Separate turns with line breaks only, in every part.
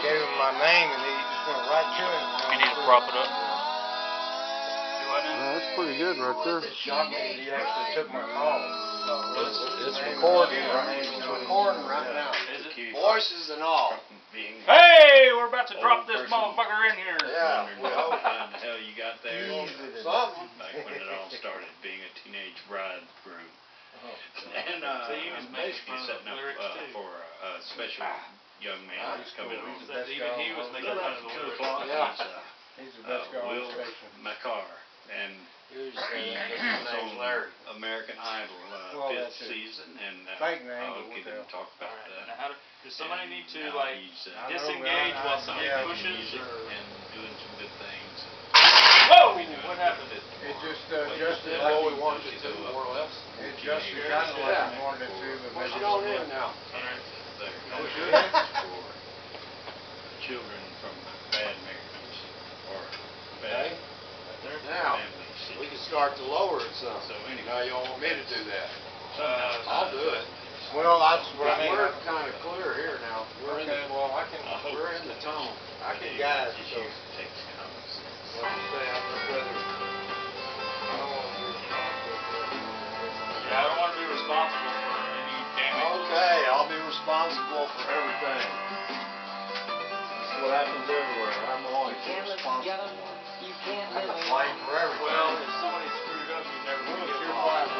gave him my name, and he just went right to him.
You need to prop it up.
That's pretty good right there.
It shocked me that he actually took my call.
It's recording.
It's recording right now.
Is it?
Voices and all.
Hey, we're about to drop this motherfucker in here.
Yeah.
How the hell you got there?
Something.
Back when it all started, being a teenage bridegroom. And
So he was
basically setting up for a special young man who's coming on.
Even he was making fun of the lyrics.
He's the best guy on
Will
the station.
McCarr. And he's on American Idol fifth season, and I'll get him to talk about that.
Now, does somebody need to like disengage while somebody pushes?
And doing some good things.
Whoa! What happened?
It just adjusted like we wanted it to, more or less. It adjusted kind of like we wanted it to, but maybe it's on in now.
For children from bad marriages or bad
Now,
families.
we can start to lower it some.
So anyway,
Now you all want me to do that?
I'll do it.
Well, that's what I mean.
We're kind of clear here now. We're in
the
tunnel.
I can guide it. So,
Takes common sense.
like you say, I don't want to be responsible for it.
Yeah, I don't want to be responsible for any damage.
Okay, I'll be responsible for everything. That's what happens everywhere. I'm always responsible. I can blame for everything.
Well, if somebody screwed up, you never will get lost.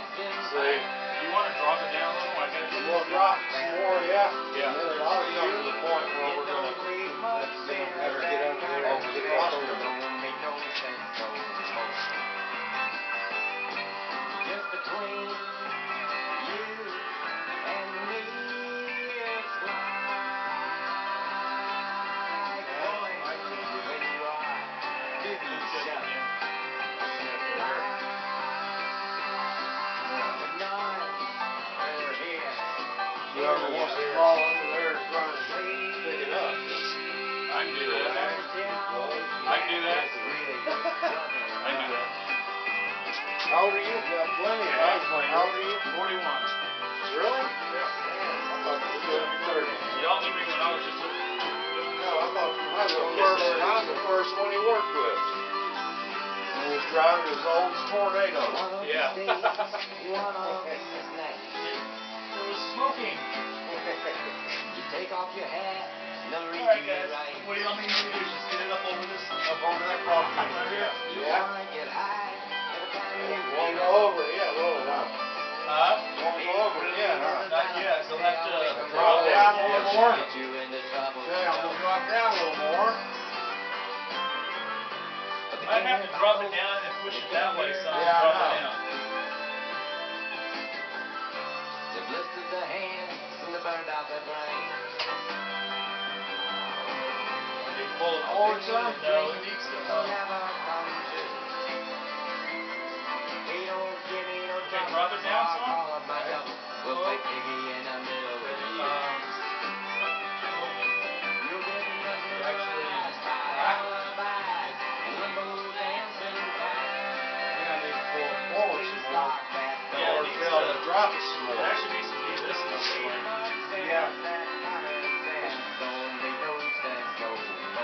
You want to drop it down some? I guess.
We'll drop some more, yeah.
Yeah.
And then it ought to come to the point where we're going to have her get under there and get across there.
Just between you and me, it's like when you are to each other.
Whoever wants to crawl under there and try and pick it up.
I can do that. I can do that. I can do that.
How old are you? You got plenty. How old are you?
41.
Really? Yeah. I thought you were going to be 30.
Y'all knew me when I was just a...
No, I was the first one he worked with. He was driving his old tornado.
Yeah. It was smoking.
You take off your hat, never reach
Alright,
your
guys.
right.
What do y'all need me to do? Just get it up over that property right here?
You wanna get high every time you
Want to go over it? Yeah, well,
Huh?
want to go over it? Yeah,
Not yet. You'll have to
drop down a little more.
get you into trouble.
Okay, I'm going to drop down a little more.
I have to drop it down and push it that way, so
Yeah, I
drop
know.
it down.
They blistered the hands and they burned out their brains.
You pull it
Forward some?
No, it needs to.
Never come to. He don't give me no
Okay,
trouble.
drop it down some.
Call up my double. We'll play piggy in the middle of the year. You'll get nothing but lies by alibis and limbo dancing past.
I think I need to pull it forward some more.
Yeah,
Or
it needs
be able
to.
to drop it some
It
more.
actually needs to be this way.
Yeah.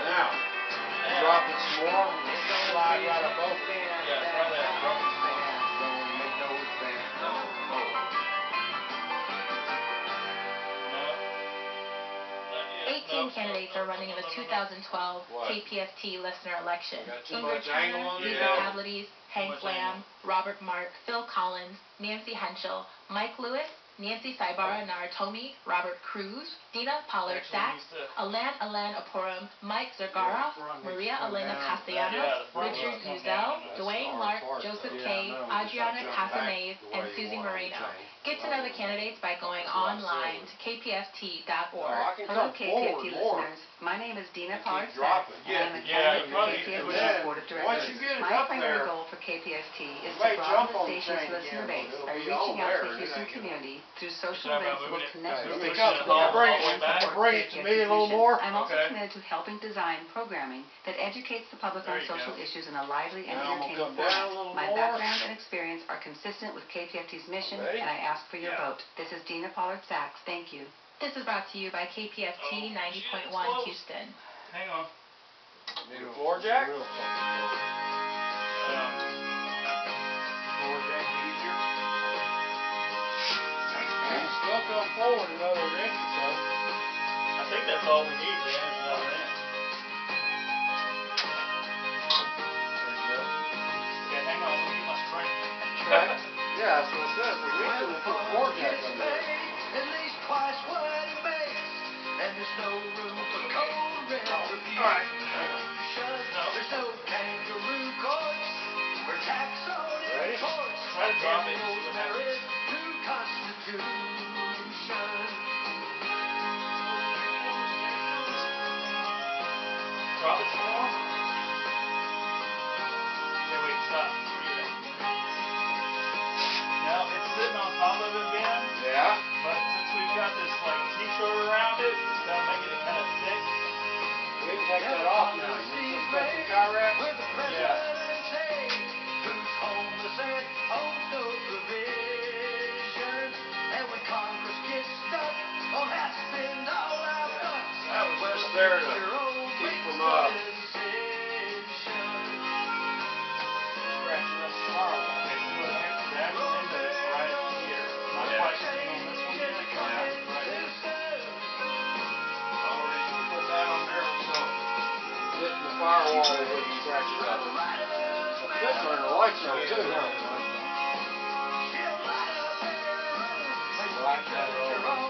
Now, drop it some more. Slide right up over it.
Yeah, try that. Drop it.
18 candidates are running in the 2012
What?
KPFT listener election.
Got too
Ingrid
much angle
Turner,
on it?
Lisa Pavlides, Hank
much
Lamb, Robert Mark, Phil Collins, Nancy Henschel, Mike Lewis, Nancy Saibara Naratomi, Robert Cruz, Dina Pollard Sachs, Alan Oporum, Mike Zergara, Maria Elena Castellanos, Richard Uzel, Dwayne Lark, Joseph K, Adriana Casanave, and Susie Moreno. Get to know the candidates by going online to kpft.org.
Hello, KPFT listeners. My name is Dina Pollard Sachs, and I'm a candidate for KPFT's Board of Directors. My primary goal for KPFT is to broaden the station's listener base by reaching out to the Houston community through social events that will connect the station to the
Bring it to me a little more.
I'm also committed to helping design programming that educates the public on social issues in a lively and entertaining format. My background and experience are consistent with KPFT's mission, and I ask for your vote. This is Dina Pollard Sachs. Thank you.
This is brought to you by KPFT 90.1 Houston.
Hang on.
Need a floor jack?
Floor jack easier. You can still come forward another inch or so.
I think that's all we need, Dan, is another inch.
There you go.
Okay, hang on, let me get my spring.
Yeah, that's what I said. If we need to, we'll put a floor jack under there.
At least twice what he makes, and there's no room for cold retribution.
Alright.
There's no kangaroo courts or tax on imports.
Try to drop it.
There is new constitution.
Drop it some more. Okay, wait, stop. Now it's sitting on top of it again.
Yeah?
But since we've got this like t-shirt around it, it's kind of making it kind of thick.
We can take that off now. You just put the tie wrap?
Yeah.
Who's homeless and owns no provision. And when Congress gets stuck, I'll have to spend all our bucks.
That was just there to keep from scratching up the firewall.
Okay, so look, here's the actual end of it's right here. Not quite sitting on this one yet. Right here.
The only reason we put that on there was so hitting the firewall we wouldn't scratch it up. Good turn the lights on too, huh?
Black that all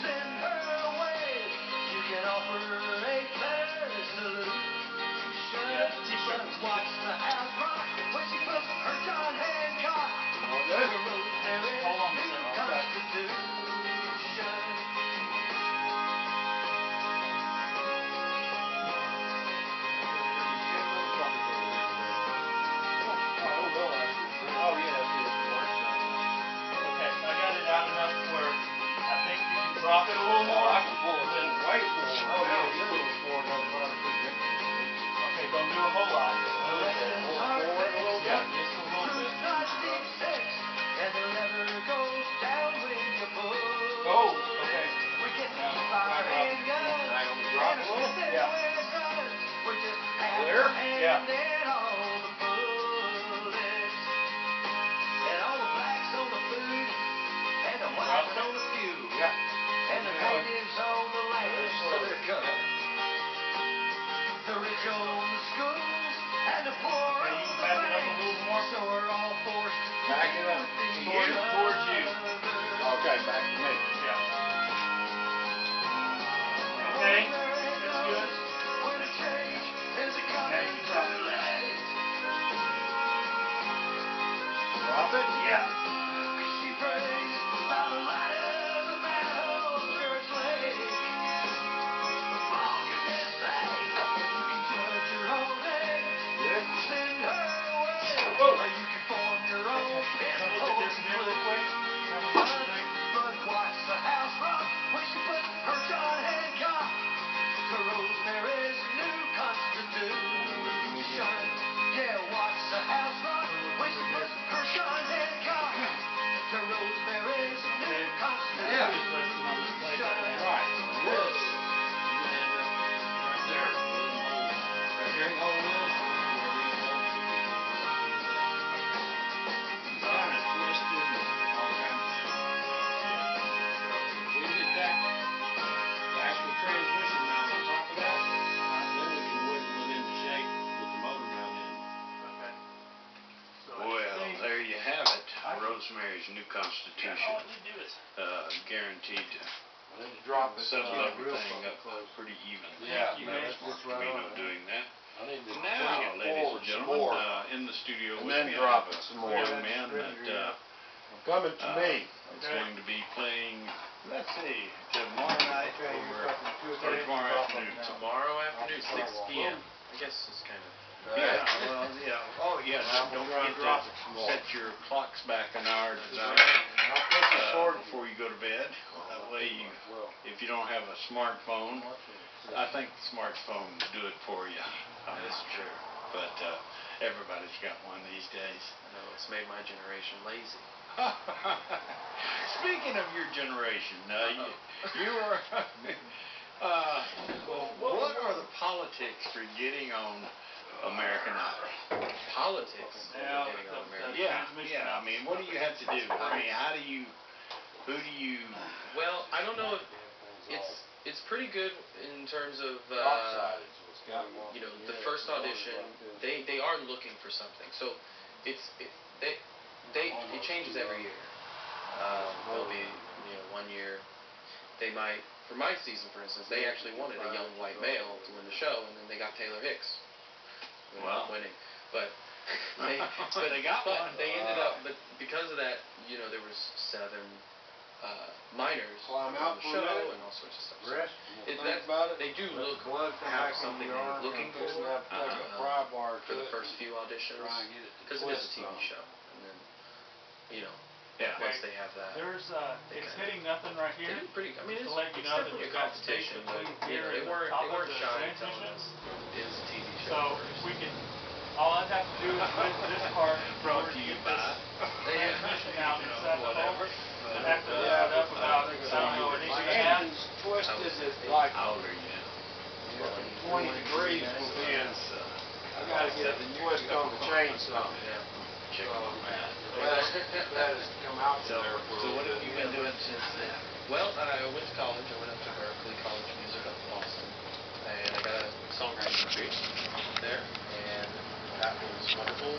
Send her away. You can offer a better solution.
Yeah, t-shirt.
Watch the house rock when she puts her John Hancock.
All good?
Hold on a second.
Constitution.
Oh, yeah,
Okay, I got it out enough where I think you can drop it a little more.
I can pull it in way forward.
Oh,
Now
yeah,
it's
you
good.
forward on the bottom.
Okay, don't do a whole lot. Just a little bit.
Pull it forward a little
Yeah,
bit.
just a little bit.
And the lever goes down when you pull.
Oh, okay.
We can
Now,
fire
back up.
handguns.
Now you want me to drop a little?
Yeah.
We just have
Clear?
to hand in all the bullets. And all the blacks on the food, and the whites on the fuel.
Yeah.
And the natives on the land, so they're covered. The rich own the schools, and the poor
Okay, you
own
can
the
back it up a
banks.
little more.
So we're all forced to
Back
deal
it up
with
to
each
you?
Towards you.
other.
Okay, back to me.
Yeah. Okay, that's good.
When a change is a
Now you can drop it down.
Drop it?
Yeah.
She prays by the light of the manhole church lake. For goodness sake, you can judge your own age.
Good.
Send her away.
Whoa.
Or you can form your own
Can I look at this again real quick? Tell me what you think.
But watch the house rock when she puts her John Hancock to Rosemary's new constitution. Yeah, watch the house rock when she puts her John Hancock
Rosemary's New Constitution guaranteed to
Drop it.
settle everything up pretty even.
Yeah,
That's Mark Camino doing that.
I need to
Now, ladies and gentlemen, in the studio with me, I
drop
have
it
a
some more.
young man that
Coming to me.
is going to be playing, let's see, tomorrow night or tomorrow afternoon.
Tomorrow afternoon, 6 p.m. I guess it's kind of...
Yeah, well, yeah. Oh, yeah, don't forget to set your clocks back an hour before you go to bed. That way, if you don't have a smartphone, I think the smartphones do it for you.
That's true.
But everybody's got one these days.
I know, it's made my generation lazy.
Speaking of your generation, you are... what are the politics for getting on American Idol?
Politics getting on American Idol.
Yeah. I mean, what do you have to do? I mean, who do you...
Well, I don't know if it's pretty good in terms of you know, the first audition. They are looking for something, so it changes every year. There'll be, you know, 1 year they might, for my season for instance, they actually wanted a young white male to win the show, and then they got Taylor Hicks. Winning, but they ended up, but because of that, you know, there was 7 minors on the show and all sorts of stuff. So they do have something they're looking for for the first few auditions, because it is a TV show, and then, you know, once they have that,
It's hitting nothing right here.
they do pretty. I mean, it's
To let you know that
definitely a
you've got
competition,
space
but
between
you know,
here
they
and the top of
weren't
the
shy
transmission.
telling us it is a TV show
So
first.
we can, all I'd have to do is lift this part
Brought
forward
to
to
you
get
by...
this transmission out inside the
whatever.
hole. I'd have to lift it up about, I don't know, an inch and a half.
Twisted it like
How old are you now?
20 degrees from being. I gotta get the twist on the chainsaw.
Check on that.
That has come out
So
there for
what have you been doing since then?
Well, I went to college. I went up to Berkeley College of Music up in Boston, and I got a songwriting degree there, and that was wonderful.